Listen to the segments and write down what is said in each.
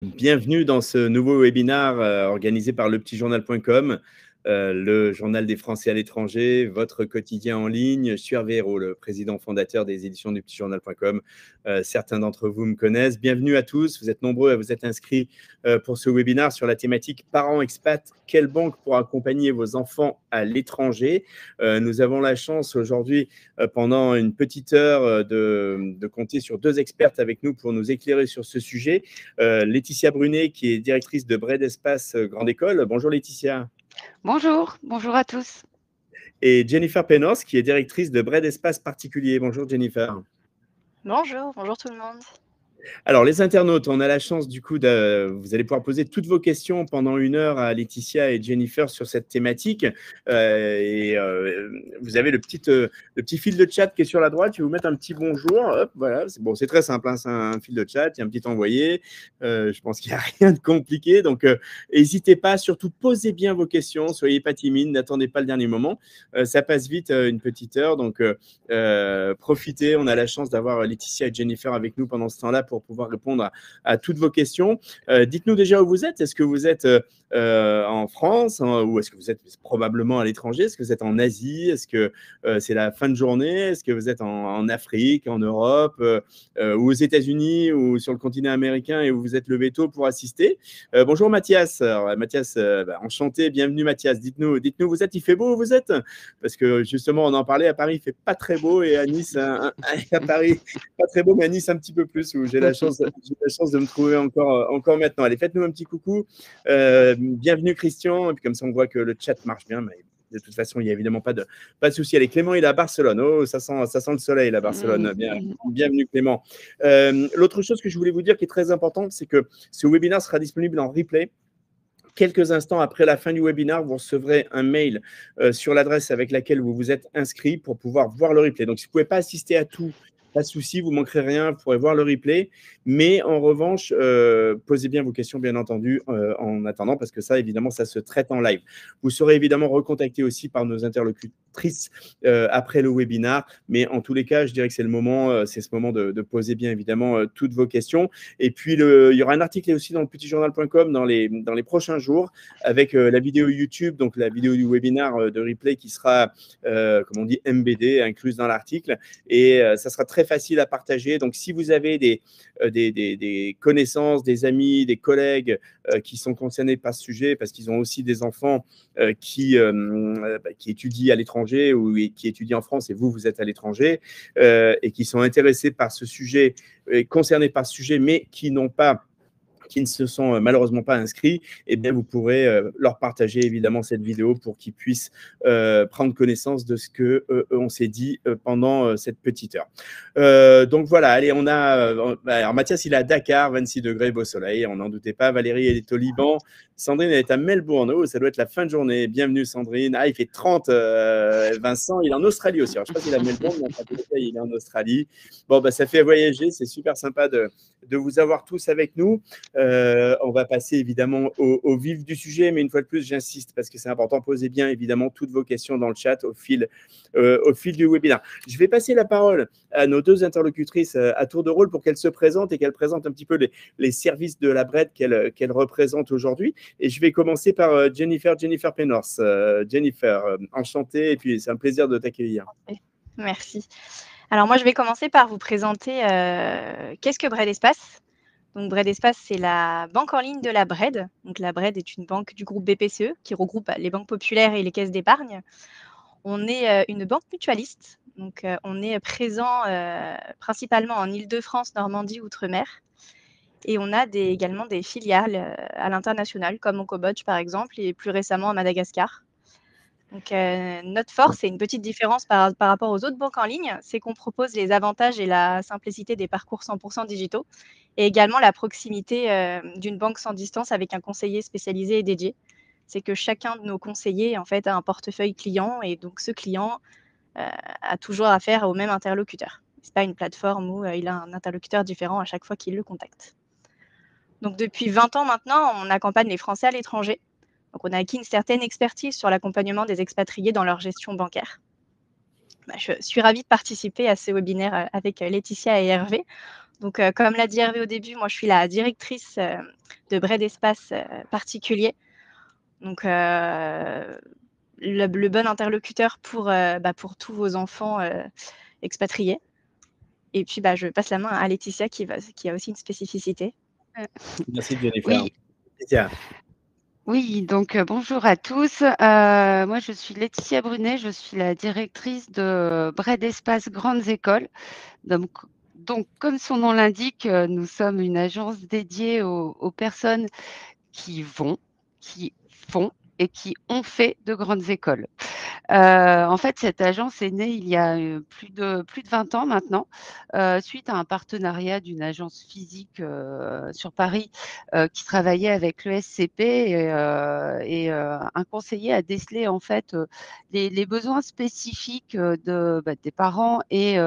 Bienvenue dans ce nouveau webinaire organisé par lepetitjournal.com, le journal des Français à l'étranger, votre quotidien en ligne. Je suis Hervé Hérault, le président fondateur des éditions du petitjournal.com. Certains d'entre vous me connaissent. Bienvenue à tous. Vous êtes nombreux à vous être inscrits pour ce webinaire sur la thématique parents expats. Quelle banque pour accompagner vos enfants à l'étranger? Nous avons la chance aujourd'hui, pendant une petite heure, de compter sur deux expertes avec nous pour nous éclairer sur ce sujet. Laetitia Brunet, qui est directrice de Bred Espace Grande École. Bonjour Laetitia. Bonjour, bonjour à tous. Et Jennifer Penos, qui est directrice de Bred Espace Particulier. Bonjour Jennifer. Bonjour, bonjour tout le monde. Alors, les internautes, on a la chance du coup vous allez pouvoir poser toutes vos questions pendant une heure à Laetitia et Jennifer sur cette thématique. Vous avez le petit fil de chat qui est sur la droite. Je vais vous mettre un petit bonjour. Hop, voilà, c'est très simple, hein, c'est un fil de chat, il y a un petit envoyé. Je pense qu'il n'y a rien de compliqué. Donc, n'hésitez pas, surtout posez bien vos questions. Soyez pas timide, n'attendez pas le dernier moment. Ça passe vite, une petite heure. Donc, profitez. On a la chance d'avoir Laetitia et Jennifer avec nous pendant ce temps-là pour pouvoir répondre à toutes vos questions. Dites-nous déjà où vous êtes. Est-ce que vous êtes en France ou est-ce que vous êtes probablement à l'étranger? Est-ce que vous êtes en Asie? Est-ce que c'est la fin de journée? Est-ce que vous êtes en Afrique, en Europe ou aux États-Unis ou sur le continent américain et où vous êtes levé tôt pour assister? Bonjour Mathias. Alors, Mathias, enchanté, bienvenue Mathias. Dites-nous, vous êtes, il fait beau où vous êtes? Parce que justement, on en parlait, à Paris, il fait pas très beau et à Nice, à Paris, pas très beau, mais à Nice, un petit peu plus, où j'ai la chance de me trouver encore maintenant. Allez, faites-nous un petit coucou. Bienvenue Christian. Et puis comme ça, on voit que le chat marche bien. Mais de toute façon, il n'y a évidemment pas de souci. Allez, Clément, il est à Barcelone. Oh, ça sent le soleil à Barcelone. Bienvenue Clément. L'autre chose que je voulais vous dire qui est très importante, c'est que ce webinaire sera disponible en replay. Quelques instants après la fin du webinaire, vous recevrez un mail sur l'adresse avec laquelle vous vous êtes inscrit pour pouvoir voir le replay. Donc, si vous ne pouvez pas assister à tout, pas de souci, vous ne manquerez rien, vous pourrez voir le replay. Mais en revanche, posez bien vos questions, bien entendu, en attendant, parce que ça, évidemment, ça se traite en live. Vous serez évidemment recontacté aussi par nos interlocutrices après le webinaire. Mais en tous les cas, je dirais que c'est ce moment de poser bien évidemment toutes vos questions. Et puis, il y aura un article aussi dans le petitjournal.com dans les prochains jours avec la vidéo YouTube, donc la vidéo du webinaire de replay qui sera, comme on dit, MBD, incluse dans l'article. Et ça sera très facile à partager. Donc, si vous avez des connaissances, des amis, des collègues qui sont concernés par ce sujet, parce qu'ils ont aussi des enfants qui étudient à l'étranger ou qui étudient en France et vous êtes à l'étranger et qui sont intéressés par ce sujet, concernés par ce sujet, mais qui ne se sont malheureusement pas inscrits, eh bien, vous pourrez leur partager évidemment cette vidéo pour qu'ils puissent prendre connaissance de ce qu'on s'est dit pendant cette petite heure. Donc voilà, allez, on a… alors Mathias, il est à Dakar, 26 degrés, beau soleil, on n'en doutait pas. Valérie, elle est au Liban. Sandrine, elle est à Melbourne. Oh, ça doit être la fin de journée. Bienvenue Sandrine. Ah, il fait 30. Vincent, il est en Australie aussi. Alors, je ne sais pas s'il est à Melbourne, mais il est en Australie. Bon, ça fait voyager. C'est super sympa de vous avoir tous avec nous. On va passer évidemment au vif du sujet, mais une fois de plus, j'insiste parce que c'est important. Posez bien évidemment toutes vos questions dans le chat au fil du webinaire. Je vais passer la parole à nos deux interlocutrices à tour de rôle pour qu'elles se présentent et qu'elles présentent un petit peu les services de la Bred qu'elles représentent aujourd'hui. Et je vais commencer par Jennifer Penos. Jennifer, enchantée et puis c'est un plaisir de t'accueillir. Merci. Alors moi, je vais commencer par vous présenter qu'est-ce que Bred Espace. Donc Bred Espace, c'est la banque en ligne de la Bred. Donc la Bred est une banque du groupe BPCE qui regroupe les banques populaires et les caisses d'épargne. On est une banque mutualiste. Donc on est présent principalement en Île-de-France, Normandie, Outre-mer. Et on a également des filiales à l'international, comme au Cambodge par exemple, et plus récemment à Madagascar. Donc, notre force et une petite différence par rapport aux autres banques en ligne, c'est qu'on propose les avantages et la simplicité des parcours 100% digitaux et également la proximité d'une banque sans distance avec un conseiller spécialisé et dédié. C'est que chacun de nos conseillers, en fait, a un portefeuille client et donc ce client a toujours affaire au même interlocuteur. Ce n'est pas une plateforme où il a un interlocuteur différent à chaque fois qu'il le contacte. Donc, depuis 20 ans maintenant, on accompagne les Français à l'étranger. Donc, on a acquis une certaine expertise sur l'accompagnement des expatriés dans leur gestion bancaire. Je suis ravie de participer à ce webinaire avec Laetitia et Hervé. Donc, comme l'a dit Hervé au début, moi, je suis la directrice de Bray d'Espace particulier. Donc, le bon interlocuteur pour tous vos enfants expatriés. Et puis, je passe la main à Laetitia qui a aussi une spécificité. Merci Jennifer. Oui. Laetitia. Oui, donc bonjour à tous. Moi, je suis Laetitia Brunet, je suis la directrice de Bray d'Espace Grandes Écoles. Donc, comme son nom l'indique, nous sommes une agence dédiée aux personnes qui vont, qui font et qui ont fait de grandes écoles. En fait, cette agence est née il y a plus de 20 ans maintenant, suite à un partenariat d'une agence physique sur Paris qui travaillait avec l'ESCP et un conseiller a décelé en fait les besoins spécifiques des parents et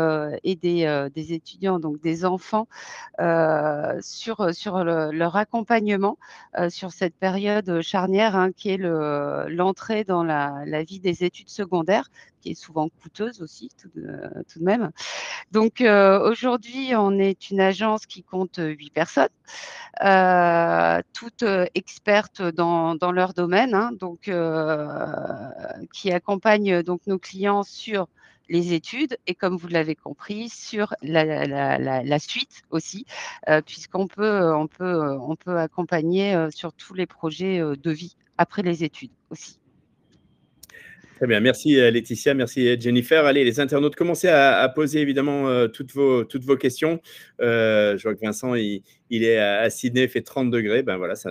des étudiants, donc des enfants, sur leur accompagnement sur cette période charnière qui est l'entrée dans la vie des études secondaires, qui est souvent coûteuse aussi tout de même. Donc aujourd'hui, on est une agence qui compte 8 personnes, toutes expertes dans leur domaine, donc qui accompagnent donc nos clients sur les études et, comme vous l'avez compris, sur la suite aussi, puisqu'on peut accompagner sur tous les projets de vie après les études aussi. Très bien, merci Laetitia, merci Jennifer. Allez, les internautes, commencez à poser évidemment toutes vos questions. Je vois que Vincent, il est à Sydney, il fait 30 degrés. Ben voilà, ça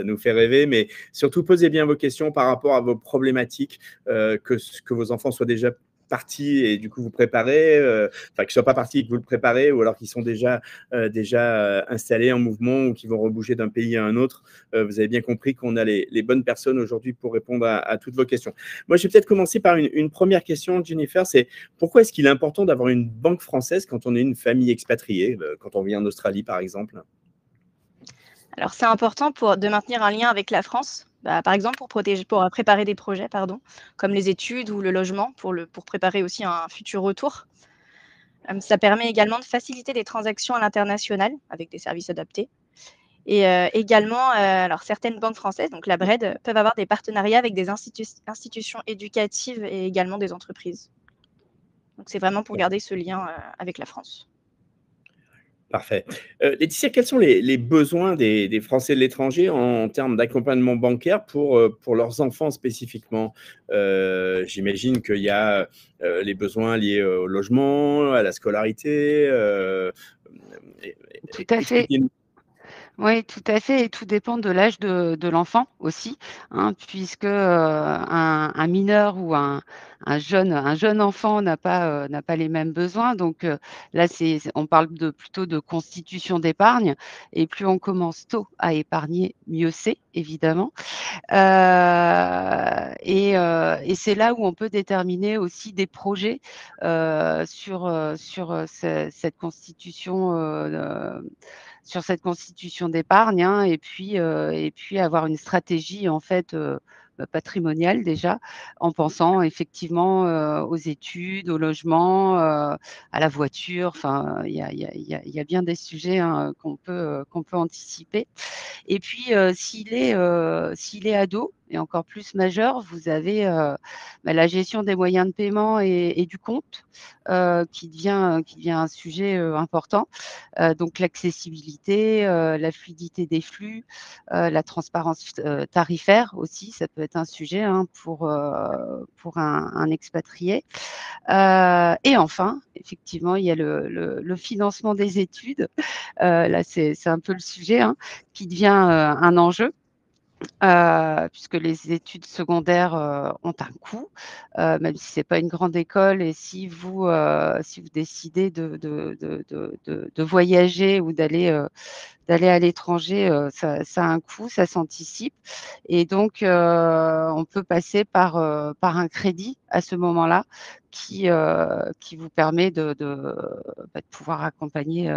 nous fait rêver. Mais surtout, posez bien vos questions par rapport à vos problématiques, que vos enfants soient déjà partis et du coup vous préparez, enfin qu'ils ne soient pas partis et que vous le préparez, ou alors qu'ils sont déjà installés en mouvement ou qu'ils vont rebouger d'un pays à un autre. Vous avez bien compris qu'on a les bonnes personnes aujourd'hui pour répondre à toutes vos questions. Moi, je vais peut-être commencer par une première question, Jennifer, c'est pourquoi est-ce qu'il est important d'avoir une banque française quand on est une famille expatriée, quand on vit en Australie par exemple? Alors, c'est important de maintenir un lien avec la France, par exemple pour préparer des projets, comme les études ou le logement, pour préparer aussi un futur retour. Ça permet également de faciliter les transactions à l'international avec des services adaptés. Et également, alors certaines banques françaises, donc la BRED, peuvent avoir des partenariats avec des institutions éducatives et également des entreprises. Donc, c'est vraiment pour garder ce lien avec la France. Parfait. Laetitia, quels sont les besoins des Français de l'étranger en termes d'accompagnement bancaire pour leurs enfants spécifiquement? J'imagine qu'il y a les besoins liés au logement, à la scolarité. Tout à fait. Oui, tout à fait, et tout dépend de l'âge de l'enfant aussi, puisque un mineur ou un jeune enfant n'a pas les mêmes besoins. Donc là, on parle plutôt de constitution d'épargne, et plus on commence tôt à épargner, mieux c'est, évidemment. Et c'est là où on peut déterminer aussi des projets sur cette constitution d'épargne, et puis avoir une stratégie en fait patrimoniale déjà, en pensant effectivement aux études, au logement, à la voiture. Enfin, il y a bien des sujets qu'on peut anticiper. Et puis, s'il est ado et encore plus majeur, vous avez la gestion des moyens de paiement et du compte qui devient un sujet important. Donc, l'accessibilité, la fluidité des flux, la transparence tarifaire aussi, ça peut être un sujet pour un expatrié. Et enfin, effectivement, il y a le financement des études. Là, c'est un peu le sujet qui devient un enjeu. Puisque les études secondaires ont un coût, même si ce n'est pas une grande école, et si vous décidez de voyager ou d'aller à l'étranger, ça a un coût, ça s'anticipe, et donc on peut passer par un crédit à ce moment-là qui vous permet de pouvoir accompagner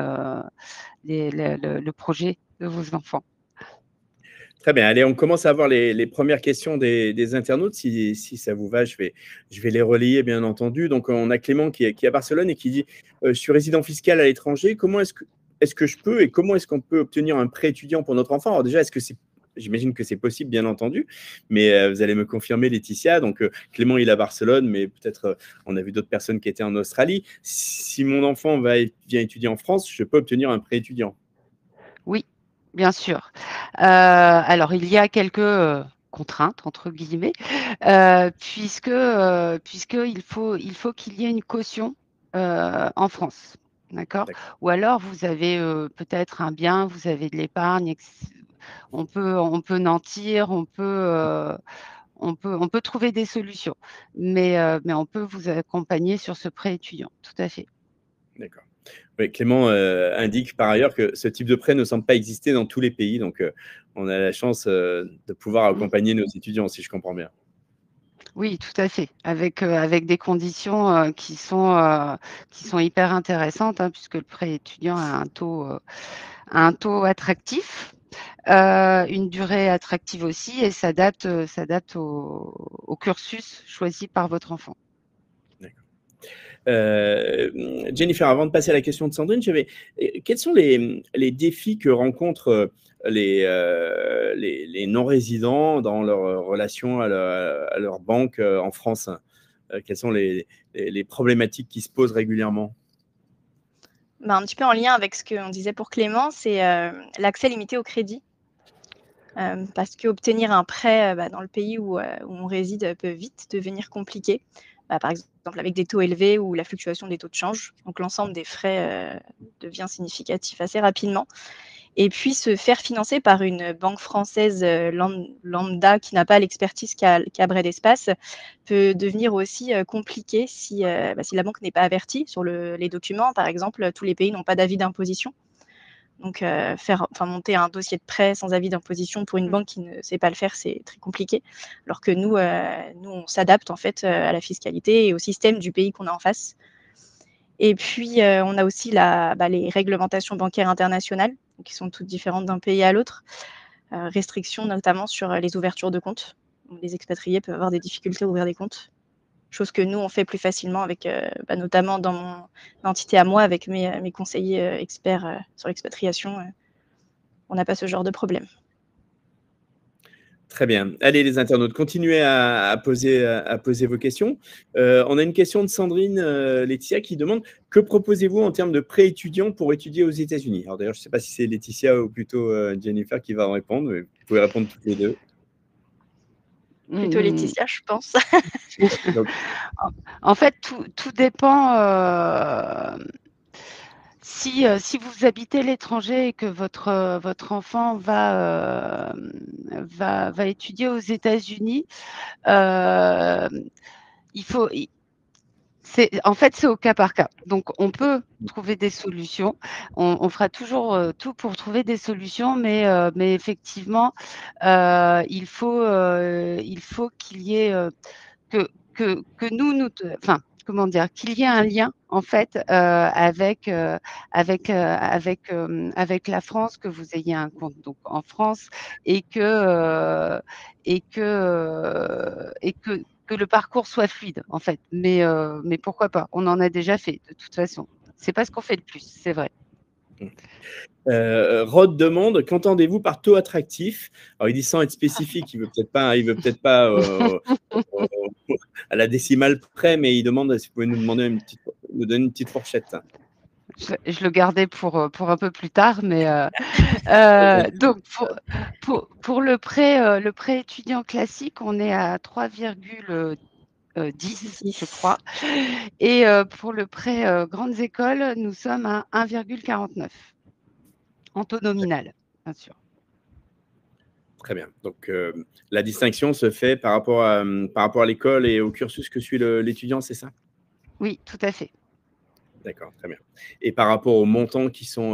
le projet de vos enfants. Très bien. Allez, on commence à avoir les premières questions des internautes. Si ça vous va, je vais les relayer, bien entendu. Donc, on a Clément qui est à Barcelone et qui dit « Je suis résident fiscal à l'étranger. Comment est-ce est-ce que je peux et comment est-ce qu'on peut obtenir un prêt étudiant pour notre enfant? Alors déjà, j'imagine que c'est possible, bien entendu, mais vous allez me confirmer, Laetitia. Donc, Clément, il est à Barcelone, mais peut-être on a vu d'autres personnes qui étaient en Australie. Si mon enfant vient étudier en France, je peux obtenir un prêt étudiant? Oui, bien sûr. Alors, il y a quelques contraintes, entre guillemets, puisqu'il faut qu'il y ait une caution en France. D'accord? Ou alors, vous avez peut-être un bien, vous avez de l'épargne, on peut nantir, on peut trouver des solutions, mais on peut vous accompagner sur ce prêt étudiant, tout à fait. D'accord. Oui, Clément indique par ailleurs que ce type de prêt ne semble pas exister dans tous les pays, donc on a la chance de pouvoir accompagner nos étudiants, si je comprends bien. Oui, tout à fait, avec des conditions qui sont hyper intéressantes, hein, puisque le prêt étudiant a un taux attractif, une durée attractive aussi, et s'adapte au cursus choisi par votre enfant. Jennifer, avant de passer à la question de Sandrine, quels sont les défis que rencontrent les non-résidents dans leur relation à leur banque en France? Quelles sont les problématiques qui se posent régulièrement? Un petit peu en lien avec ce qu'on disait pour Clément, c'est l'accès limité au crédit. Parce qu'obtenir un prêt dans le pays où on réside peut vite devenir compliqué. Par exemple, avec des taux élevés ou la fluctuation des taux de change. Donc, l'ensemble des frais devient significatif assez rapidement. Et puis, se faire financer par une banque française lambda qui n'a pas l'expertise qu'a Bread Espace peut devenir aussi compliqué si la banque n'est pas avertie sur les documents. Par exemple, tous les pays n'ont pas d'avis d'imposition. Donc, monter un dossier de prêt sans avis d'imposition pour une banque qui ne sait pas le faire, c'est très compliqué. Alors que nous, on s'adapte en fait à la fiscalité et au système du pays qu'on a en face. Et puis, on a aussi les réglementations bancaires internationales, qui sont toutes différentes d'un pays à l'autre. Restrictions notamment sur les ouvertures de comptes. Donc, les expatriés peuvent avoir des difficultés à ouvrir des comptes. Chose que nous, on fait plus facilement avec, notamment dans mon entité à moi, avec mes conseillers experts sur l'expatriation. On n'a pas ce genre de problème. Très bien. Allez, les internautes, continuez à poser vos questions. On a une question de Sandrine Laetitia qui demande « Que proposez-vous en termes de prêt étudiant pour étudier aux États-Unis » Alors d'ailleurs, je ne sais pas si c'est Laetitia ou plutôt Jennifer qui va en répondre, mais vous pouvez répondre toutes les deux. Plutôt Laetitia, je pense. Donc, en fait, tout dépend. Si vous habitez l'étranger et que votre enfant va étudier aux États-Unis, c'est au cas par cas. Donc, on peut trouver des solutions. On fera toujours tout pour trouver des solutions, mais effectivement, il faut qu'il y ait que nous, enfin, comment dire, qu'il y ait un lien en fait avec la France, que vous ayez un compte donc en France et que le parcours soit fluide en fait. Mais pourquoi pas? On en a déjà fait de toute façon. C'est pas ce qu'on fait le plus, c'est vrai. Rod demande « Qu'entendez-vous par taux attractif ?» Alors, il dit sans être spécifique, il veut peut-être pas à la décimale près, mais il demande si vous pouvez nous donner une petite fourchette. Je le gardais pour un peu plus tard, mais donc pour le prêt étudiant classique, on est à 3,10 je crois, et pour le prêt grandes écoles, nous sommes à 1,49 en taux nominal, bien sûr. Très bien. Donc, la distinction se fait par rapport à l'école et au cursus que suit l'étudiant, c'est ça? Oui, tout à fait. D'accord, très bien. Et par rapport aux montants qui sont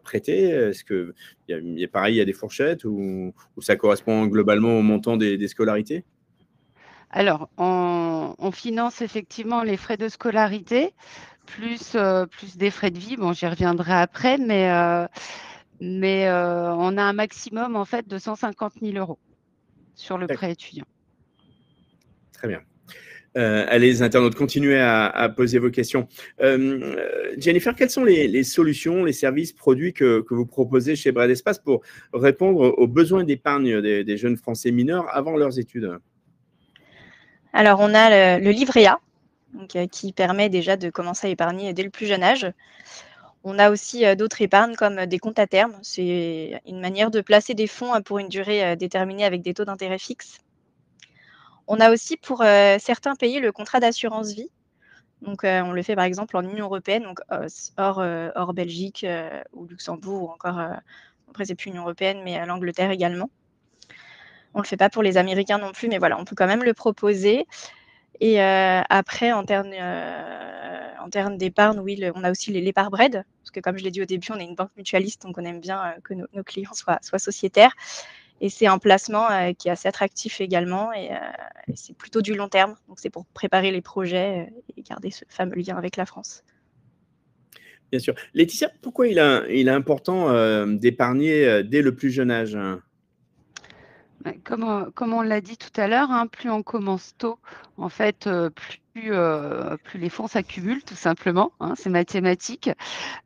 prêtés, est-ce qu'il y a pareil, il y a des fourchettes ou ça correspond globalement au montant des scolarités? Alors, on finance effectivement les frais de scolarité, plus des frais de vie. Bon, j'y reviendrai après, mais on a un maximum en fait de 150 000 € sur le prêt étudiant. Très bien. Allez, les internautes, continuez à poser vos questions. Jennifer, quelles sont les solutions, les services, produits que vous proposez chez Bread Espace pour répondre aux besoins d'épargne des jeunes Français mineurs avant leurs études? Alors, on a le livret A, donc, qui permet déjà de commencer à épargner dès le plus jeune âge. On a aussi d'autres épargnes comme des comptes à terme. C'est une manière de placer des fonds pour une durée déterminée avec des taux d'intérêt fixes. On a aussi pour certains pays le contrat d'assurance vie. Donc, on le fait par exemple en Union européenne, donc hors Belgique ou Luxembourg, ou encore, après c'est plus Union européenne, mais l'Angleterre également. On le fait pas pour les Américains non plus, mais voilà, on peut quand même le proposer. Et après, en termes d'épargne, oui, on a aussi l'épargne Bread, parce que comme je l'ai dit au début, on est une banque mutualiste, donc on aime bien que nos clients soient sociétaires. Et c'est un placement qui est assez attractif également, et c'est plutôt du long terme. Donc c'est pour préparer les projets et garder ce fameux lien avec la France. Bien sûr. Laetitia, pourquoi il est important d'épargner dès le plus jeune âge? Comme on l'a dit tout à l'heure, hein, plus on commence tôt, en fait, plus les fonds s'accumulent, tout simplement, hein, c'est mathématique.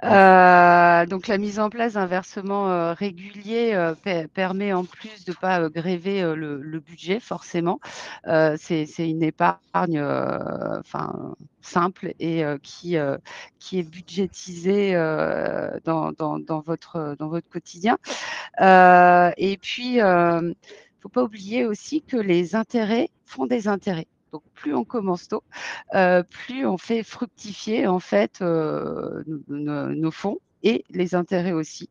Donc la mise en place d'un versement régulier permet en plus de ne pas gréver le budget, forcément. C'est une épargne simple et qui est budgétisée dans votre quotidien. Et puis, faut pas oublier aussi que les intérêts font des intérêts. Donc, plus on commence tôt, plus on fait fructifier en fait nos fonds et les intérêts aussi.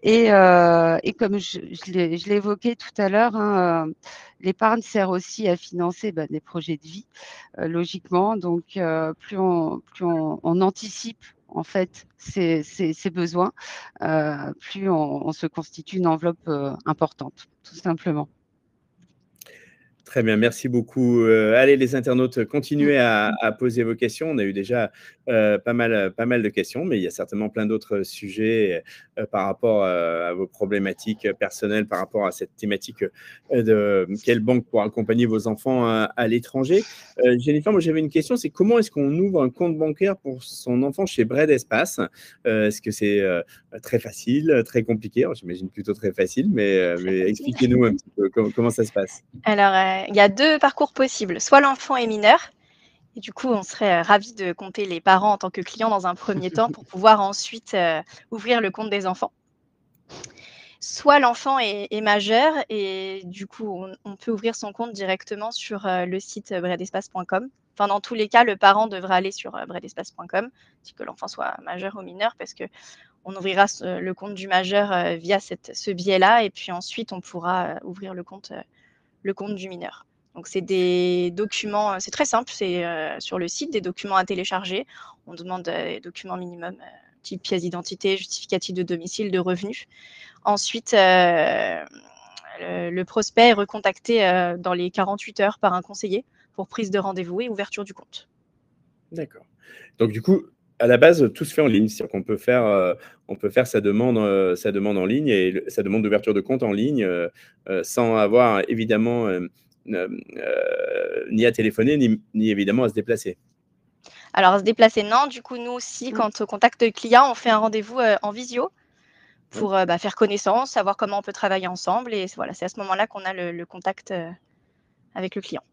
Et comme je l'ai évoqué tout à l'heure, hein, l'épargne sert aussi à financer des projets de vie, logiquement. Donc, plus on anticipe en fait ces besoins, plus on se constitue une enveloppe importante, tout simplement. Très bien, merci beaucoup. Allez, les internautes, continuez à poser vos questions. On a eu déjà pas mal de questions, mais il y a certainement plein d'autres sujets par rapport à vos problématiques personnelles, par rapport à cette thématique de quelle banque pour accompagner vos enfants à l'étranger. Jennifer, moi j'avais une question, c'est comment est-ce qu'on ouvre un compte bancaire pour son enfant chez Bread Espace? Est-ce que c'est très facile, très compliqué? Alors, j'imagine plutôt très facile, mais expliquez-nous un petit peu comment ça se passe. Alors, il y a 2 parcours possibles. Soit l'enfant est mineur, et du coup, on serait ravis de compter les parents en tant que clients dans un premier temps pour pouvoir ensuite ouvrir le compte des enfants. Soit l'enfant est majeur, et du coup, on peut ouvrir son compte directement sur le site breadespace.com. Enfin, dans tous les cas, le parent devra aller sur breadespace.com, si que l'enfant soit majeur ou mineur, parce qu'on ouvrira le compte du majeur via ce biais-là, et puis ensuite, on pourra ouvrir le compte du mineur. Donc, c'est des documents, c'est très simple, c'est sur le site, des documents à télécharger. On demande des documents minimum, type pièce d'identité, justificatif de domicile, de revenus. Ensuite, le prospect est recontacté dans les 48 heures par un conseiller pour prise de rendez-vous et ouverture du compte. D'accord. Donc du coup, à la base, tout se fait en ligne. C'est-à-dire qu'on peut faire sa demande en ligne et sa demande d'ouverture de compte en ligne sans avoir évidemment ni à téléphoner, ni évidemment à se déplacer. Alors, à se déplacer, non. Du coup, nous aussi, quand on contacte le client, on fait un rendez-vous en visio Oui. pour faire connaissance, savoir comment on peut travailler ensemble. Et voilà, c'est à ce moment-là qu'on a le contact avec le client.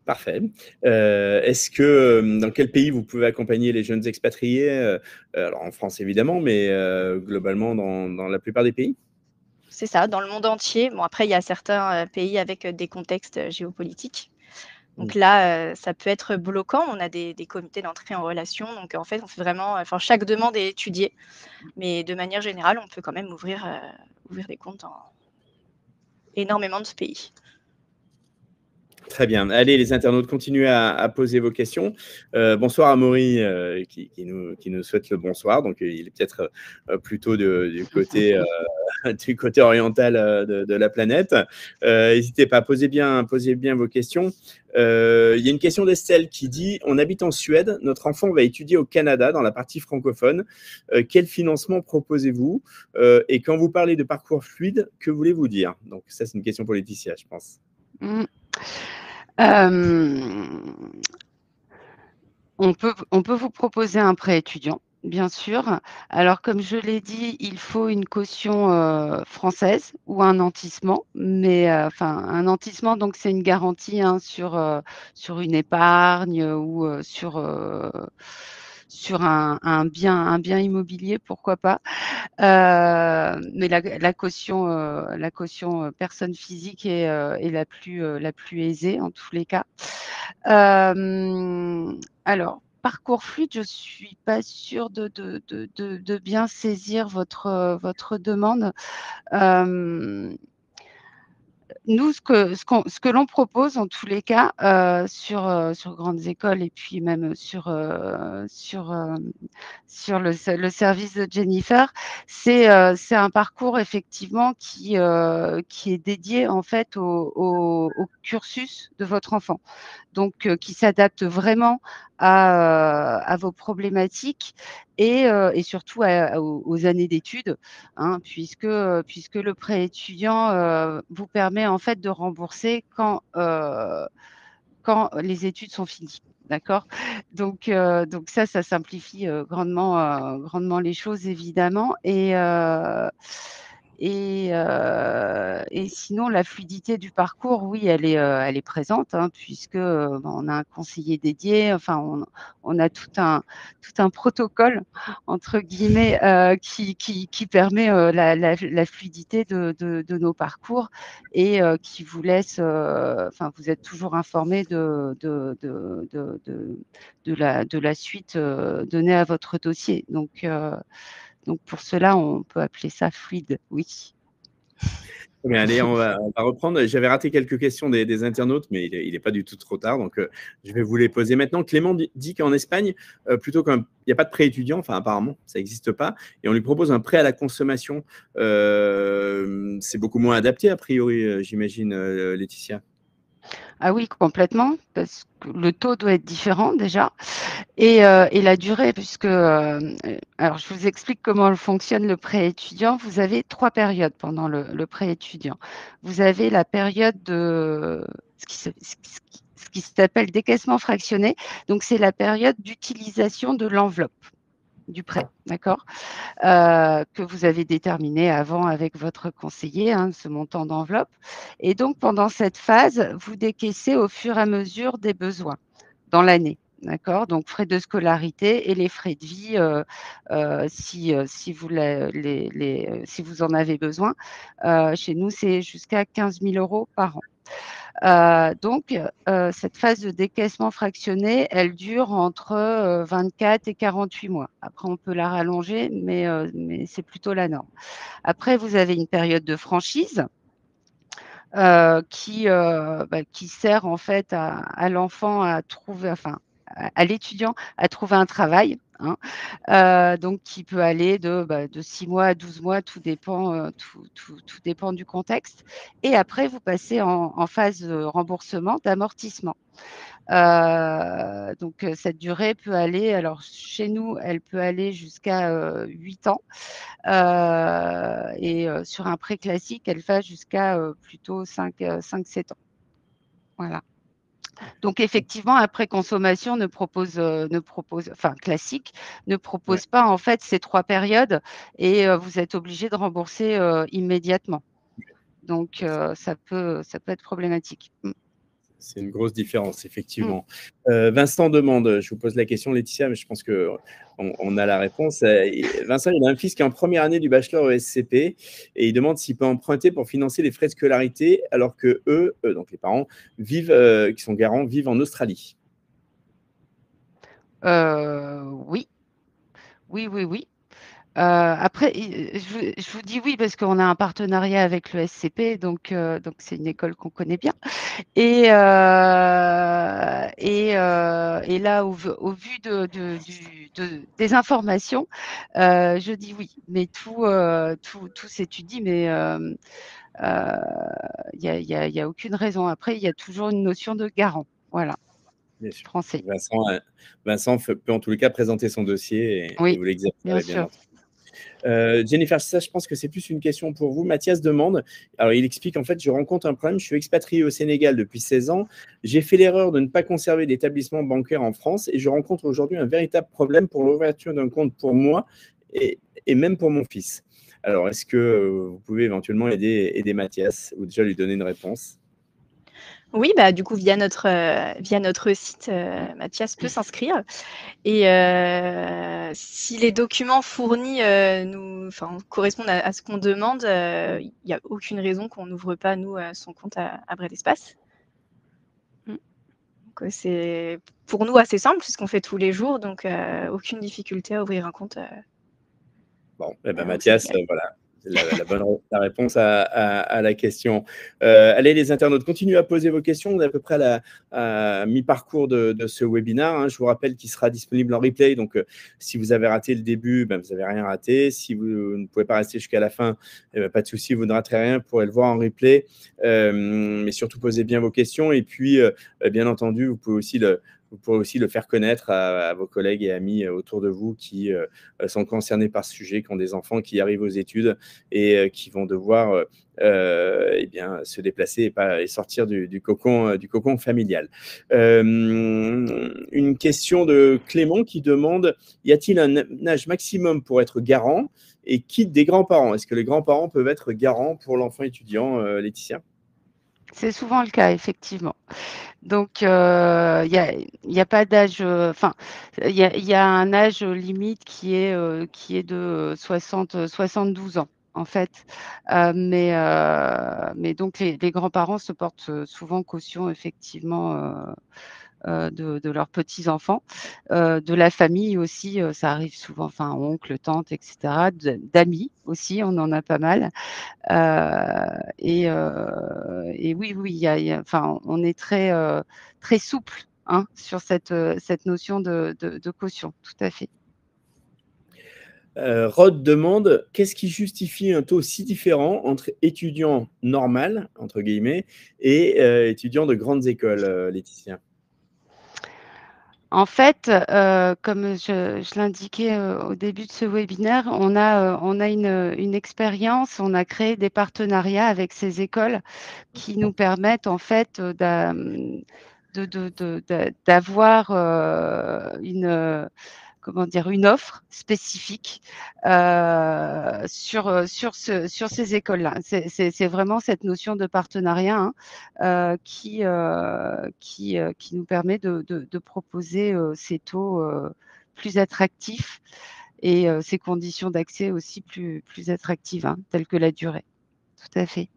Parfait. Est-ce que dans quel pays vous pouvez accompagner les jeunes expatriés? Alors en France évidemment, mais globalement dans la plupart des pays? C'est ça, dans le monde entier. Bon, après, il y a certains pays avec des contextes géopolitiques. Donc là, ça peut être bloquant. On a des comités d'entrée en relation. Donc en fait, on fait vraiment, chaque demande est étudiée. Mais de manière générale, on peut quand même ouvrir des comptes dans énormément de pays. Très bien. Allez, les internautes, continuez à poser vos questions. Bonsoir à Maury qui nous souhaite le bonsoir. Donc, il est peut-être plutôt du côté, du côté oriental de la planète. N'hésitez pas, posez bien vos questions. Il y a une question d'Estelle qui dit « On habite en Suède, notre enfant va étudier au Canada dans la partie francophone. Quel financement proposez-vous et quand vous parlez de parcours fluide, que voulez-vous dire ?» Donc ça, c'est une question pour Laetitia, je pense. Hem, on peut vous proposer un prêt étudiant, bien sûr. Alors comme je l'ai dit, il faut une caution, française ou un nantissement, mais enfin un nantissement donc c'est une garantie, hein, sur une épargne, ou sur un bien immobilier, pourquoi pas. Mais la caution, personne physique est la plus aisée en tous les cas. Alors, parcours fluide, je suis pas sûre de bien saisir votre demande. Hem Nous, ce que l'on propose en tous les cas, sur grandes écoles et puis même sur le service de Jennifer, c'est un parcours effectivement qui est dédié en fait au cursus de votre enfant. Donc qui s'adapte vraiment à vos problématiques et surtout aux années d'études, hein, puisque le prêt étudiant, vous permet en fait de rembourser quand les études sont finies. D'accord? Donc ça simplifie, grandement les choses évidemment et sinon la fluidité du parcours, oui, elle est présente, hein, puisque, on a un conseiller dédié, enfin on a tout un «protocole» entre guillemets, qui permet, la fluidité de nos parcours et qui vous laisse, enfin vous êtes toujours informés de la suite, donnée à votre dossier. Donc pour cela, on peut appeler ça fluide, oui. Très bien, allez, on va reprendre. J'avais raté quelques questions des internautes, mais il est pas du tout trop tard, donc je vais vous les poser maintenant. Clément dit qu'en Espagne, plutôt qu'il n'y a pas de prêt étudiant, enfin apparemment, ça n'existe pas, et on lui propose un prêt à la consommation. C'est beaucoup moins adapté, a priori, j'imagine, Laetitia. Ah oui, complètement, parce que le taux doit être différent déjà et la durée puisque, alors je vous explique comment fonctionne le prêt étudiant. Vous avez 3 périodes pendant le prêt étudiant. Vous avez la période de ce qui s'appelle décaissement fractionné, donc c'est la période d'utilisation de l'enveloppe du prêt, d'accord? Que vous avez déterminé avant avec votre conseiller, hein, ce montant d'enveloppe et donc pendant cette phase, vous décaissez au fur et à mesure des besoins dans l'année, d'accord? Donc frais de scolarité et les frais de vie, si vous en avez besoin. Chez nous, c'est jusqu'à 15 000 € par an. Donc cette phase de décaissement fractionné, elle dure entre, 24 et 48 mois. Après on peut la rallonger, mais c'est plutôt la norme. Après vous avez une période de franchise, qui sert en fait à l'enfant à trouver enfin à l'étudiant à trouver un travail, hein. Donc qui peut aller de 6 mois à 12 mois, tout dépend du contexte et après vous passez en phase de remboursement, d'amortissement. Donc cette durée peut aller alors chez nous, elle peut aller jusqu'à, 8 ans, et sur un prêt classique, elle va jusqu'à, plutôt 5-7 ans. Voilà. Donc effectivement, un prêt consommation ne propose enfin classique, ne Ouais. propose pas en fait ces 3 périodes et vous êtes obligé de rembourser, immédiatement. Donc ça peut être problématique. Mmh. C'est une grosse différence, Mmh. effectivement. Vincent demande, je vous pose la question, Laetitia, mais je pense qu'on a la réponse. Vincent, il a un fils qui est en première année du bachelor ESCP et il demande s'il peut emprunter pour financer les frais de scolarité alors que eux, donc les parents, qui sont garants, vivent en Australie. Oui. Oui, oui, oui. Après je vous dis oui parce qu'on a un partenariat avec le SCP donc c'est une école qu'on connaît bien et là au vu des informations, je dis oui. Mais tout s'étudie mais il y a aucune raison. Après, il y a toujours une notion de garant. Voilà, Bien sûr. français. Vincent peut en tous les cas présenter son dossier et Oui, vous bien l'exercerez, bien sûr. entendu. Jennifer, ça, je pense que c'est plus une question pour vous. Mathias demande, alors il explique en fait, je rencontre un problème, je suis expatrié au Sénégal depuis 16 ans, j'ai fait l'erreur de ne pas conserver d'établissement bancaire en France et je rencontre aujourd'hui un véritable problème pour l'ouverture d'un compte pour moi et même pour mon fils. Alors, est-ce que vous pouvez éventuellement aider Mathias ou déjà lui donner une réponse? Oui, bah, du coup, via notre site, Mathias peut s'inscrire et si les documents fournis correspondent à ce qu'on demande, il n'y a aucune raison qu'on n'ouvre pas, nous, son compte à Bread Espace. Donc, c'est pour nous assez simple, c'est ce qu'on fait tous les jours, donc aucune difficulté à ouvrir un compte. Bon, eh ben, Au Mathias, Sénégal. voilà, la réponse à la question. Allez, les internautes, continuez à poser vos questions. On est à peu près à mi-parcours de ce webinaire, hein. Je vous rappelle qu'il sera disponible en replay. Donc, si vous avez raté le début, ben, vous n'avez rien raté. Si vous ne pouvez pas rester jusqu'à la fin, eh ben, pas de souci, vous ne raterez rien. Vous pourrez le voir en replay. Mais surtout, posez bien vos questions. Et puis, bien entendu, vous pourrez aussi le faire connaître à vos collègues et amis autour de vous qui sont concernés par ce sujet, qui ont des enfants qui arrivent aux études et qui vont devoir eh bien, se déplacer et sortir du cocon familial. Une question de Clément qui demande, y a-t-il un âge maximum pour être garant et quitte des grands-parents? Est-ce que les grands-parents peuvent être garants pour l'enfant étudiant, Laetitia? C'est souvent le cas, effectivement. Donc, il y a pas d'âge, il y a un âge limite qui est de 72 ans, en fait. Mais donc les grands-parents se portent souvent caution, effectivement, de leurs petits-enfants. De la famille aussi, ça arrive souvent, enfin, oncles, tantes, et cetera, d'amis aussi, on en a pas mal. Et oui, enfin, on est très souple, hein, sur cette notion de caution, tout à fait. Rod demande, qu'est-ce qui justifie un taux si différent entre étudiants normal, entre guillemets, et étudiants de grandes écoles, Laetitia? En fait, comme je l'indiquais, au début de ce webinaire, on a une expérience, on a créé des partenariats avec ces écoles qui nous permettent en fait, d'avoir, une offre spécifique sur ces écoles-là. C'est vraiment cette notion de partenariat, hein, qui nous permet de proposer ces taux plus attractifs et ces conditions d'accès aussi plus attractives, hein, telles que la durée. Tout à fait.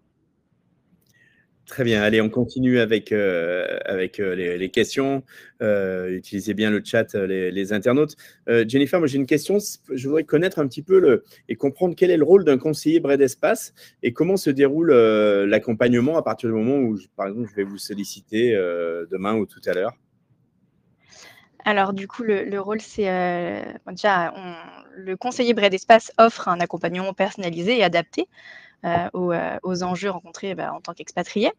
Très bien, allez, on continue avec les questions. Utilisez bien le chat, les internautes. Jennifer, moi j'ai une question. Je voudrais connaître un petit peu et comprendre quel est le rôle d'un conseiller Bread Espace et comment se déroule l'accompagnement à partir du moment où, par exemple, je vais vous solliciter demain ou tout à l'heure. Alors du coup, le rôle, c'est déjà, le conseiller Bread Espace offre un accompagnement personnalisé et adapté aux enjeux rencontrés en tant qu'expatrié.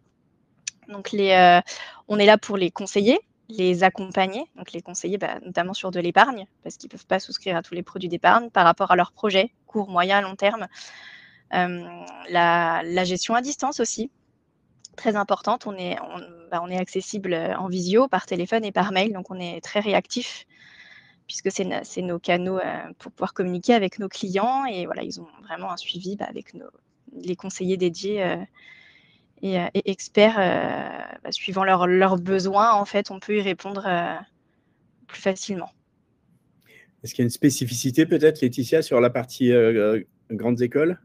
Donc on est là pour les conseiller, les accompagner, donc les conseiller notamment sur de l'épargne, parce qu'ils ne peuvent pas souscrire à tous les produits d'épargne par rapport à leurs projets, court, moyen, long terme. La gestion à distance aussi, très importante. On est accessible en visio, par téléphone et par mail, donc on est très réactif puisque c'est nos canaux pour pouvoir communiquer avec nos clients. Et voilà, ils ont vraiment un suivi avec les conseillers dédiés et experts suivant leurs besoins. En fait, on peut y répondre plus facilement. Est-ce qu'il y a une spécificité peut-être, Laetitia, sur la partie grandes écoles?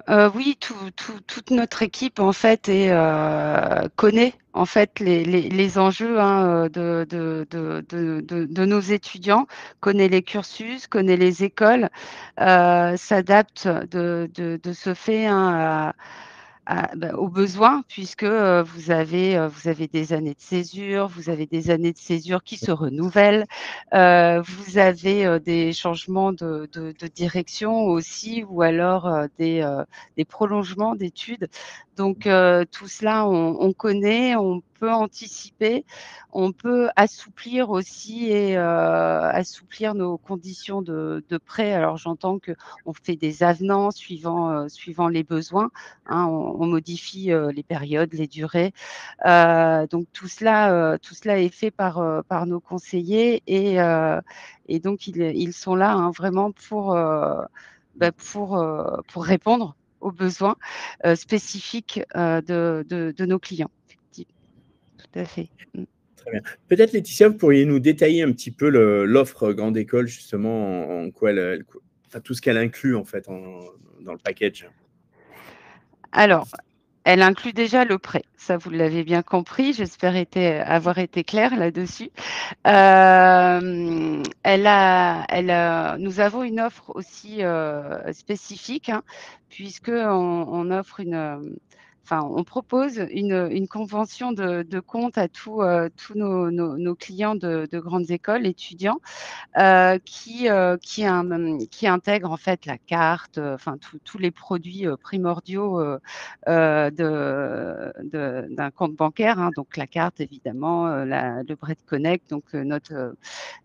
Oui, toute notre équipe en fait connaît en fait les enjeux, hein, de nos étudiants, connaît les cursus, connaît les écoles, s'adapte de ce fait, hein, aux besoins, puisque vous avez des années de césure, vous avez des années de césure qui se renouvellent, vous avez des changements de direction aussi, ou alors des prolongements d'études. Donc tout cela, on connaît, on peut anticiper, on peut assouplir aussi et assouplir nos conditions de prêt. Alors j'entends qu'on fait des avenants suivant les besoins. Hein, on modifie les périodes, les durées. Donc tout cela est fait par nos conseillers et donc ils sont là, hein, vraiment pour répondre aux besoins spécifiques de nos clients. Tout à fait. Très bien. Peut-être, Laetitia, vous pourriez nous détailler un petit peu l'offre grande école, justement, en quoi enfin, tout ce qu'elle inclut, en fait, dans le package. Alors, elle inclut déjà le prêt. Ça, vous l'avez bien compris. J'espère avoir été claire là-dessus. Nous avons une offre aussi spécifique, hein, puisqu'on offre on propose une convention de compte à tous nos clients de grandes écoles étudiants qui intègre en fait la carte, enfin tous les produits primordiaux d'un compte bancaire, hein, donc la carte évidemment, le Bread Connect, donc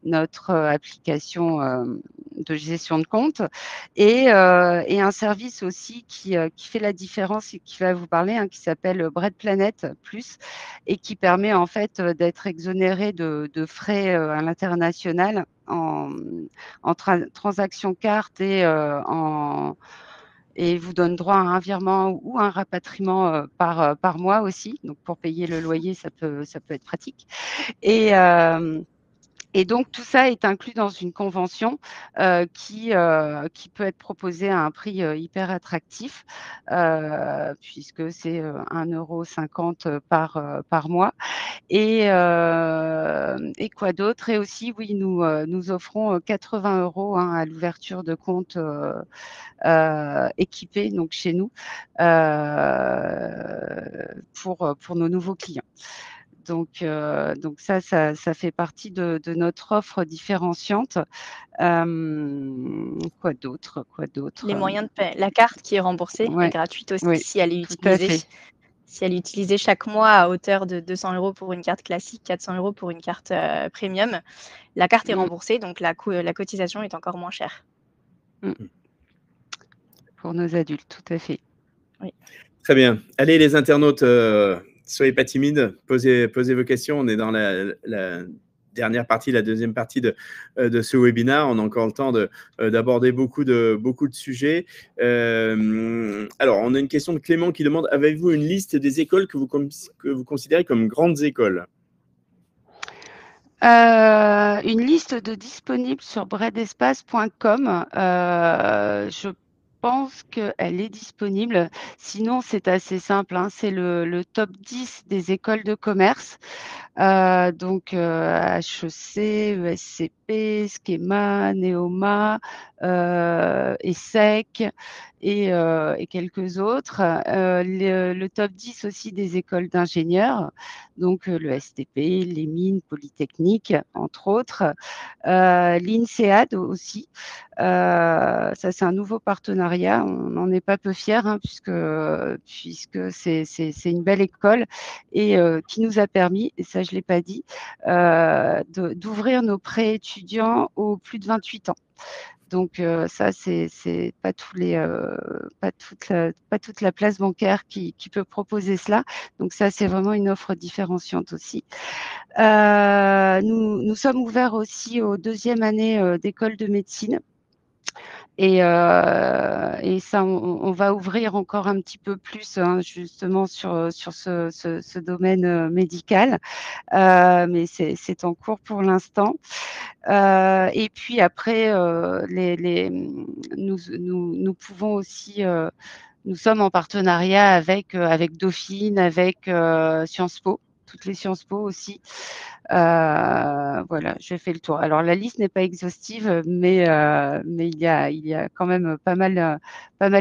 notre application de gestion de compte et un service aussi qui fait la différence et qui va vous parler, hein, qui s'appelle Bread Planet Plus et qui permet en fait d'être exonéré de frais à l'international en transaction carte et vous donne droit à un virement ou un rapatriement par mois aussi. Donc pour payer le loyer, ça peut être pratique. Et donc, tout ça est inclus dans une convention qui peut être proposée à un prix hyper attractif, puisque c'est 1,50 € par mois. Et quoi d'autre? Et aussi, oui, nous offrons 80 € hein, à l'ouverture de compte équipé donc chez nous pour nos nouveaux clients. Donc ça fait partie de notre offre différenciante. Quoi d'autre? Les moyens de paie. La carte qui est remboursée est Ouais, gratuite aussi oui, si elle est tout à utilisée. fait. Si elle est utilisée chaque mois à hauteur de 200 € pour une carte classique, 400 € pour une carte premium, la carte est Mmh, remboursée, donc la cotisation est encore moins chère. mmh. Pour nos adultes, tout à fait. Oui. Très bien. Allez, les internautes, soyez pas timides, posez vos questions. On est dans la dernière partie, la deuxième partie de ce webinaire. On a encore le temps d'aborder beaucoup de sujets. Alors, on a une question de Clément qui demande: avez-vous une liste des écoles que vous considérez comme grandes écoles? Une liste de disponibles sur breadespace.com. Je pense qu'elle est disponible. Sinon, c'est assez simple, hein, c'est le top 10 des écoles de commerce. Donc HEC, ESCP, Schema, Neoma, ESSEC et quelques autres. Le top 10 aussi des écoles d'ingénieurs, donc le STP, les mines, Polytechnique, entre autres. L'INSEAD aussi. Ça, c'est un nouveau partenariat. On n'en est pas peu fiers, hein, puisque c'est une belle école et qui nous a permis, et ça je ne l'ai pas dit, d'ouvrir nos prêts étudiants aux plus de 28 ans. Donc ça, c'est pas toute la place bancaire qui peut proposer cela. Donc ça, c'est vraiment une offre différenciante aussi. Nous sommes ouverts aussi aux deuxième année d'école de médecine. Et ça, on va ouvrir encore un petit peu plus, hein, justement sur ce domaine médical, mais c'est en cours pour l'instant. Et puis après, nous pouvons aussi, nous sommes en partenariat avec Dauphine, avec Sciences Po toutes les Sciences Po aussi. Voilà, j'ai fait le tour. Alors la liste n'est pas exhaustive, mais il y a quand même pas mal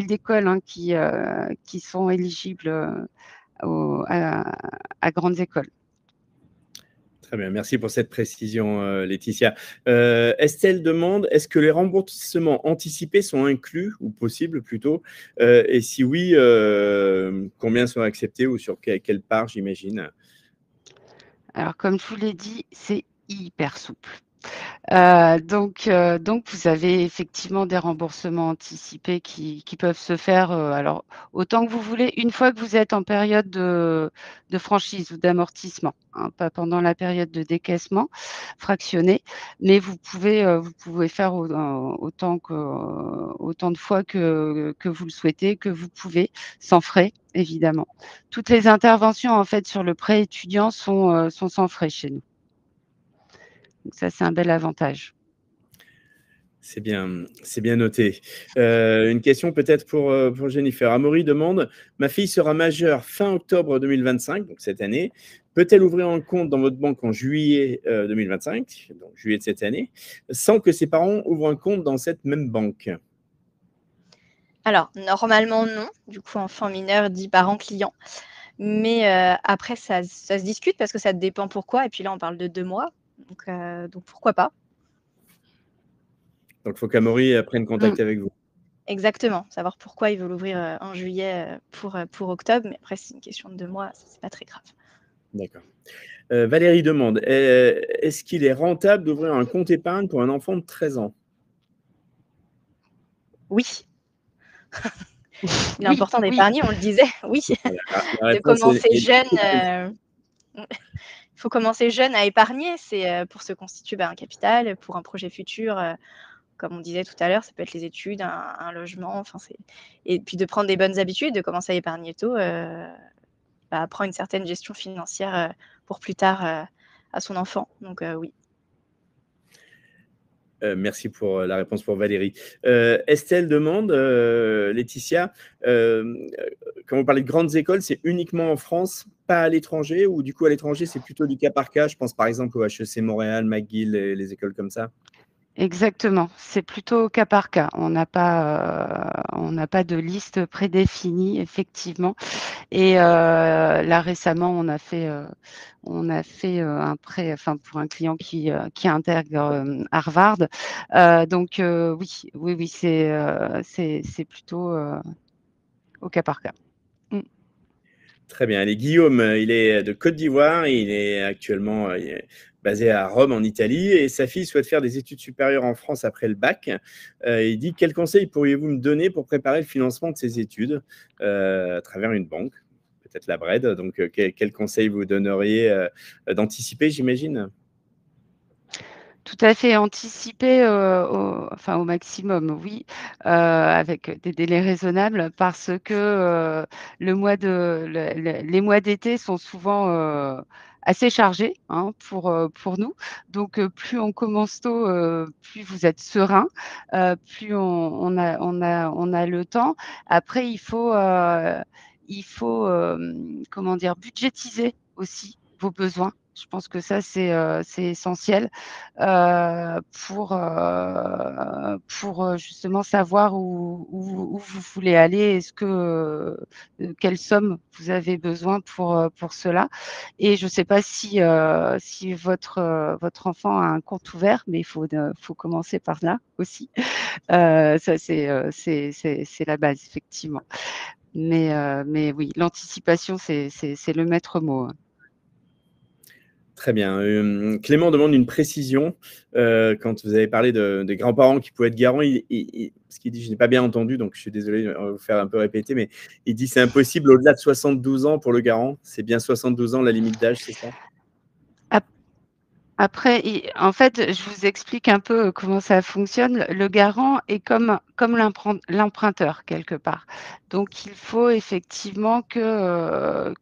d'écoles, hein, qui sont éligibles, à grandes écoles. Très bien, merci pour cette précision, Laetitia. Estelle demande, est-ce que les remboursements anticipés sont inclus, ou possibles plutôt? Et si oui, combien sont acceptés ou sur quelle part, j'imagine? Alors comme je vous l'ai dit, c'est hyper souple. Donc vous avez effectivement des remboursements anticipés qui peuvent se faire, alors autant que vous voulez, une fois que vous êtes en période de franchise ou d'amortissement, hein, pas pendant la période de décaissement fractionné, mais vous pouvez faire autant de fois que vous le souhaitez, que vous pouvez, sans frais évidemment. Toutes les interventions en fait sur le prêt étudiant sont sans frais chez nous. Donc ça, c'est un bel avantage. C'est bien noté. Une question peut-être pour Jennifer. Amaury demande, ma fille sera majeure fin octobre 2025, donc cette année. Peut-elle ouvrir un compte dans votre banque en juillet 2025, donc juillet de cette année, sans que ses parents ouvrent un compte dans cette même banque? Alors, normalement, non. Du coup, enfant mineur dit parent client. Mais après, ça se discute parce que ça dépend pourquoi. Et puis là, on parle de 2 mois. Donc pourquoi pas? Donc, il faut qu'Amaury prenne Mmh. contact avec vous. Exactement. Savoir pourquoi ils veulent ouvrir en juillet pour octobre. Mais après, c'est une question de 2 mois. Ça, c'est pas très grave. D'accord. Valérie demande, est-ce qu'il est rentable d'ouvrir un compte épargne pour un enfant de 13 ans? Oui. Il est Oui, important oui. d'épargner, on le disait. Oui. La De réponse est commencer jeune. est Il faut commencer jeune à épargner. C'est pour se constituer un capital, pour un projet futur. Comme on disait tout à l'heure, ça peut être les études, un logement, enfin et puis de prendre des bonnes habitudes, de commencer à épargner tôt, apprend une certaine gestion financière, pour plus tard, à son enfant. Donc oui. Merci pour la réponse pour Valérie. Estelle demande, Laetitia, quand vous parlez de grandes écoles, c'est uniquement en France, pas à l'étranger, ou du coup à l'étranger, c'est plutôt du cas par cas? Je pense par exemple au HEC Montréal, McGill, les écoles comme ça. Exactement, c'est plutôt au cas par cas. On n'a pas de liste prédéfinie effectivement et là récemment, on a fait, un prêt, enfin pour un client qui intègre, Harvard. Donc oui, c'est plutôt, au cas par cas. Mmh. Très bien. Allez, Guillaume, il est de Côte d'Ivoire, il est actuellement il est basé à Rome en Italie et sa fille souhaite faire des études supérieures en France après le bac. Il dit, quels conseils pourriez-vous me donner pour préparer le financement de ses études à travers une banque, peut-être la BRED. Donc, quels conseils vous donneriez d'anticiper, j'imagine? Tout à fait, anticiper, au maximum, oui, avec des délais raisonnables parce que, les mois d'été sont souvent, assez chargés, hein, pour nous. Donc, plus on commence tôt, plus vous êtes serein, plus on a le temps. Après comment dire? Budgétiser aussi vos besoins. Je pense que ça, c'est essentiel, pour justement savoir où vous voulez aller. Est-ce que, quelle somme vous avez besoin pour cela? Et je ne sais pas si votre enfant a un compte ouvert, mais faut commencer par là aussi. Ça c'est la base effectivement. Mais oui, l'anticipation c'est le maître mot, hein. Très bien. Clément demande une précision. Quand vous avez parlé des grands-parents qui pouvaient être garants, ce qu'il dit, je n'ai pas bien entendu, donc je suis désolé, on va vous faire un peu répéter, mais il dit c'est impossible au-delà de 72 ans pour le garant. C'est bien 72 ans la limite d'âge, c'est ça? Après, en fait, je vous explique un peu comment ça fonctionne. Le garant est comme l'emprunteur quelque part. Donc, il faut effectivement que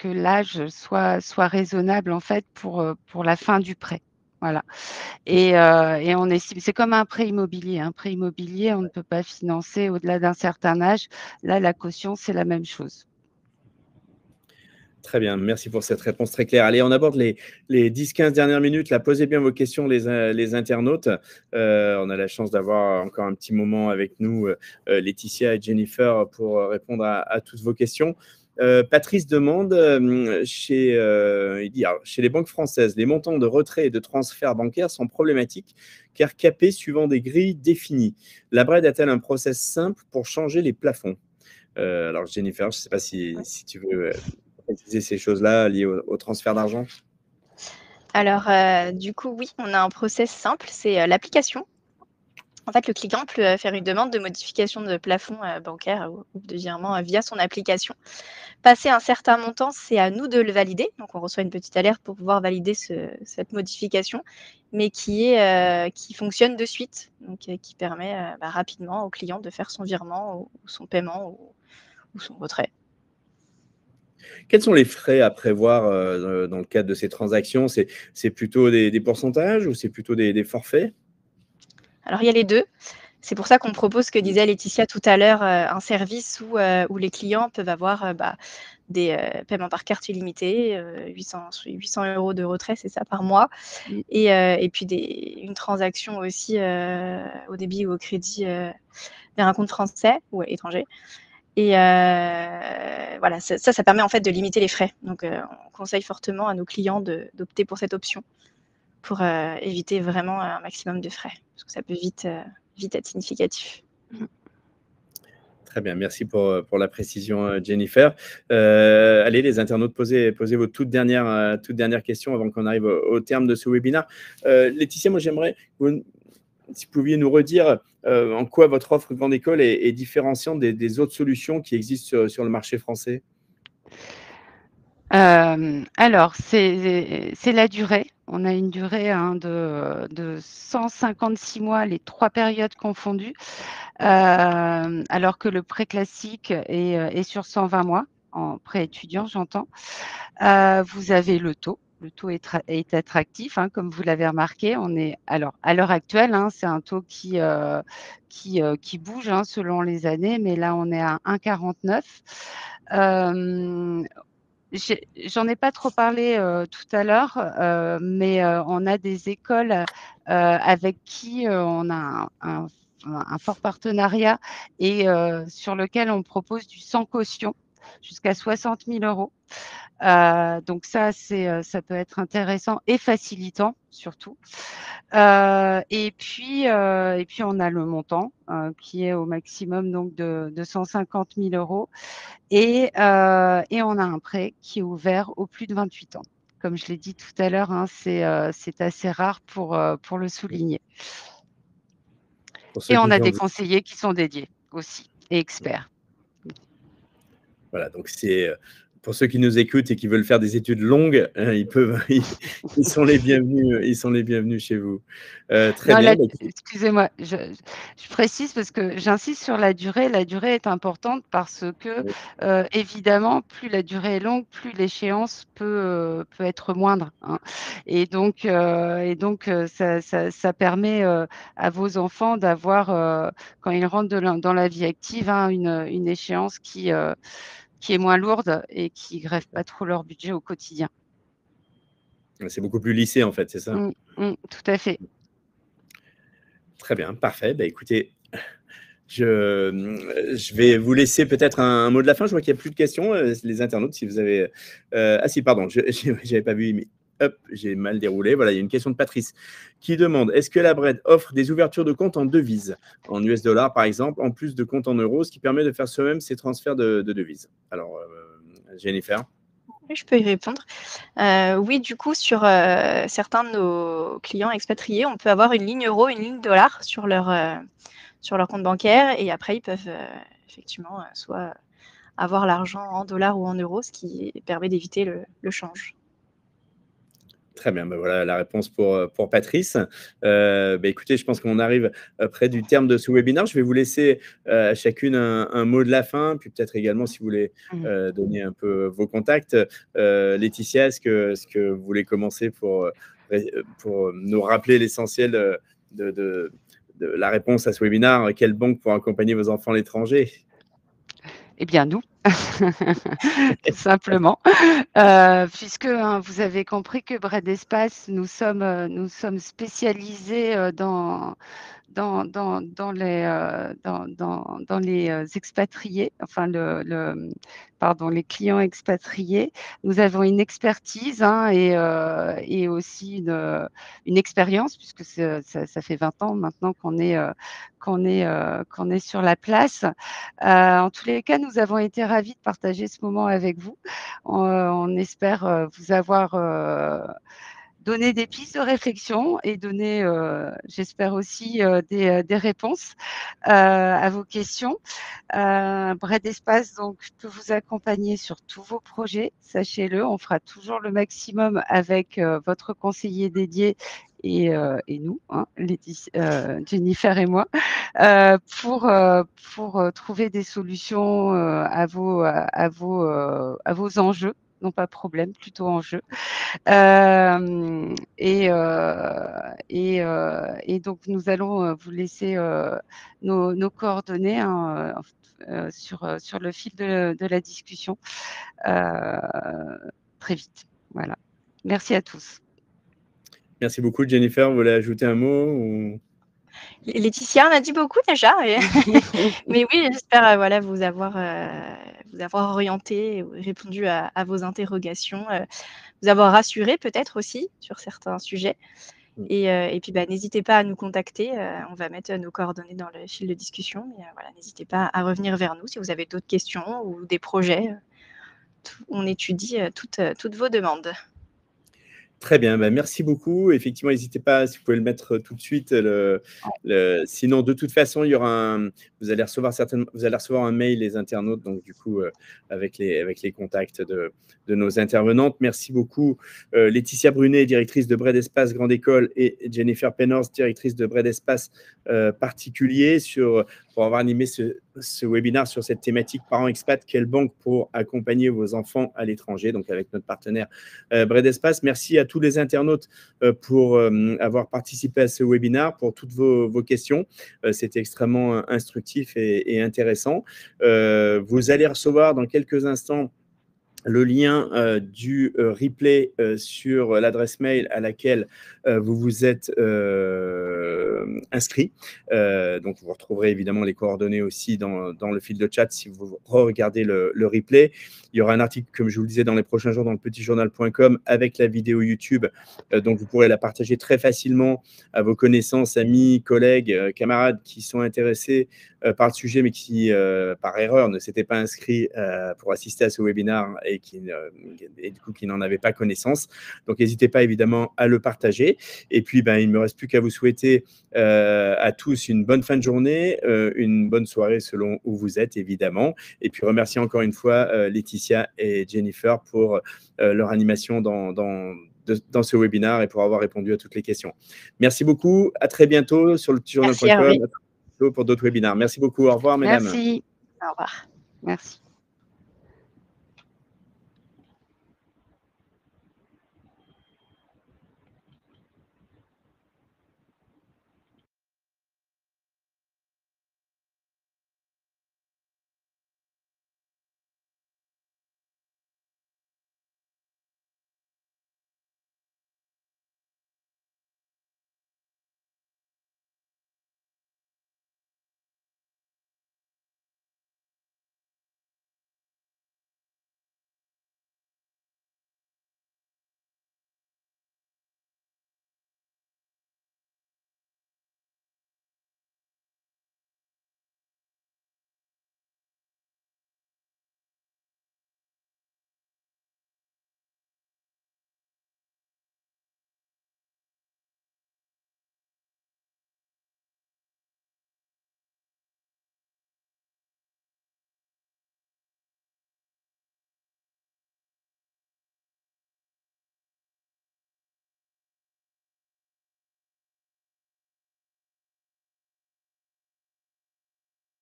l'âge soit raisonnable en fait pour la fin du prêt. Voilà. Et on estime, c'est comme un prêt immobilier. Un prêt immobilier, on ne peut pas financer au-delà d'un certain âge. Là, la caution, c'est la même chose. Très bien, merci pour cette réponse très claire. Allez, on aborde les 10-15 dernières minutes. Là, posez bien vos questions, les internautes. On a la chance d'avoir encore un petit moment avec nous, Laetitia et Jennifer, pour répondre à toutes vos questions. Patrice demande, il dit, alors, chez les banques françaises, les montants de retrait et de transfert bancaire sont problématiques car capés suivant des grilles définies. La BRED a-t-elle un process simple pour changer les plafonds? Alors, Jennifer, je ne sais pas si tu veux préciser ces choses-là liées au transfert d'argent. Alors, du coup, oui, on a un process simple, c'est l'application. En fait, le client peut faire une demande de modification de plafond bancaire ou de virement via son application. Passer un certain montant, c'est à nous de le valider. Donc, on reçoit une petite alerte pour pouvoir valider cette modification, mais qui fonctionne de suite, donc qui permet rapidement au client de faire son virement ou son paiement ou son retrait. Quels sont les frais à prévoir dans le cadre de ces transactions? C'est plutôt des pourcentages ou c'est plutôt des forfaits? Alors, il y a les deux. C'est pour ça qu'on propose, ce que disait Laetitia tout à l'heure, un service où les clients peuvent avoir des paiements par carte illimitée, 800 € de retrait, c'est ça, par mois. Et puis une transaction aussi au débit ou au crédit vers un compte français ou étranger. Et voilà, ça permet en fait de limiter les frais. Donc, on conseille fortement à nos clients d'opter pour cette option pour éviter vraiment un maximum de frais, parce que ça peut vite être significatif. Très bien, merci pour la précision, Jennifer. Allez, les internautes, posez vos toutes dernières questions avant qu'on arrive au terme de ce webinaire. Laetitia, moi j'aimerais, si vous pouviez nous redire en quoi votre offre Grande École est différenciante des autres solutions qui existent sur le marché français. Alors, c'est la durée. On a une durée de 156 mois, les 3 périodes confondues, alors que le prêt classique est sur 120 mois, en prêt étudiant, j'entends. Vous avez le taux. Le taux est attractif, hein, comme vous l'avez remarqué. Alors, à l'heure actuelle, hein, c'est un taux qui bouge hein, selon les années, mais là, on est à 1,49. J'en ai pas trop parlé tout à l'heure, mais on a des écoles avec qui on a un fort partenariat et sur lequel on propose du sans caution jusqu'à 60 000 €. Donc ça peut être intéressant et facilitant surtout. Et puis on a le montant qui est au maximum donc de 150 000 € et on a un prêt qui est ouvert aux plus de 28 ans. Comme je l'ai dit tout à l'heure, hein, c'est assez rare pour le souligner. Et on a des conseillers qui sont dédiés aussi et experts. Voilà, donc c'est pour ceux qui nous écoutent et qui veulent faire des études longues, ils sont les bienvenus chez vous. Très Non, bien. Excusez-moi, je précise parce que j'insiste sur la durée. La durée est importante parce que, évidemment, plus la durée est longue, plus l'échéance peut être moindre, hein. Et donc, ça permet à vos enfants d'avoir, quand ils rentrent dans la vie active, hein, une échéance qui est moins lourde et qui grève pas trop leur budget au quotidien. C'est beaucoup plus lissé en fait, c'est ça? Tout à fait. Très bien, parfait. Bah, écoutez, je vais vous laisser peut-être un mot de la fin. Je vois qu'il n'y a plus de questions, les internautes, si vous avez… ah si, pardon, je n'avais pas vu, mais hop, j'ai mal déroulé. Voilà, il y a une question de Patrice qui demande, est-ce que la BRED offre des ouvertures de compte en devises, en US dollars par exemple, en plus de comptes en euros, ce qui permet de faire soi-même ces transferts de devises? Alors, Jennifer. Oui, je peux y répondre. Oui, du coup, sur certains de nos clients expatriés, on peut avoir une ligne euro, une ligne dollar sur leur compte bancaire, et après, ils peuvent effectivement soit avoir l'argent en dollars ou en euros, ce qui permet d'éviter le change. Très bien, ben voilà la réponse pour Patrice. Écoutez, je pense qu'on arrive près du terme de ce webinaire. Je vais vous laisser chacune un mot de la fin, puis peut-être également si vous voulez donner un peu vos contacts. Laetitia, est-ce que vous voulez commencer pour nous rappeler l'essentiel de la réponse à ce webinaire? Quelle banque pour accompagner vos enfants à l'étranger? Eh bien, nous. Tout simplement. Puisque vous avez compris que Bread Espace, nous sommes spécialisés dans les expatriés, enfin les clients expatriés. Nous avons une expertise et aussi une expérience, puisque ça fait 20 ans maintenant qu'on est sur la place. En tous les cas, nous avons été ravis de partager ce moment avec vous. On espère vous avoir donné des pistes de réflexion et donner, j'espère aussi, des réponses à vos questions. Bread Espace donc peut vous accompagner sur tous vos projets, sachez-le. On fera toujours le maximum avec votre conseiller dédié et nous, hein, Jennifer et moi, pour trouver des solutions à vos enjeux. Non pas problème, plutôt enjeux. Et donc, nous allons vous laisser nos coordonnées sur le fil de la discussion très vite. Voilà. Merci à tous. Merci beaucoup, Jennifer. Vous voulez ajouter un mot ou... Laetitia, on a dit beaucoup déjà. Mais oui, j'espère voilà, vous avoir orienté, répondu à vos interrogations, vous avoir rassuré peut-être aussi sur certains sujets. Et puis, n'hésitez pas à nous contacter. On va mettre nos coordonnées dans le fil de discussion. Mais voilà, n'hésitez pas à revenir vers nous si vous avez d'autres questions ou des projets. On étudie toutes vos demandes. Très bien, merci beaucoup. Effectivement, n'hésitez pas, si vous pouvez le mettre tout de suite. Sinon, de toute façon, il y aura vous allez recevoir un mail, les internautes, donc du coup, avec les contacts de nos intervenantes. Merci beaucoup, Laetitia Brunet, directrice de Bread Espace Grande École, et Jennifer Pennors, directrice de Bread Espace Particulier, pour avoir animé ce webinaire sur cette thématique parents expat, quelle banque pour accompagner vos enfants à l'étranger, donc avec notre partenaire Bread Espace. Merci à tous les internautes pour avoir participé à ce webinaire, pour toutes vos questions. C'était extrêmement instructif et intéressant. Vous allez recevoir dans quelques instants le lien du replay sur l'adresse mail à laquelle vous vous êtes inscrit. Donc, vous retrouverez évidemment les coordonnées aussi dans le fil de chat si vous regardez le replay. Il y aura un article, comme je vous le disais, dans les prochains jours dans le petitjournal.com avec la vidéo YouTube. Donc, vous pourrez la partager très facilement à vos connaissances, amis, collègues, camarades qui sont intéressés par le sujet, mais qui, par erreur, ne s'étaient pas inscrits pour assister à ce webinaire et du coup, qui n'en avaient pas connaissance. Donc, n'hésitez pas évidemment à le partager. Et puis, il ne me reste plus qu'à vous souhaiter à tous une bonne fin de journée, une bonne soirée selon où vous êtes, évidemment. Et puis, remercier encore une fois Laetitia et Jennifer pour leur animation dans ce webinaire et pour avoir répondu à toutes les questions. Merci beaucoup. À très bientôt sur le petitjournal.com pour d'autres webinaires. Merci beaucoup. Au revoir, mesdames. Merci. Au revoir. Merci.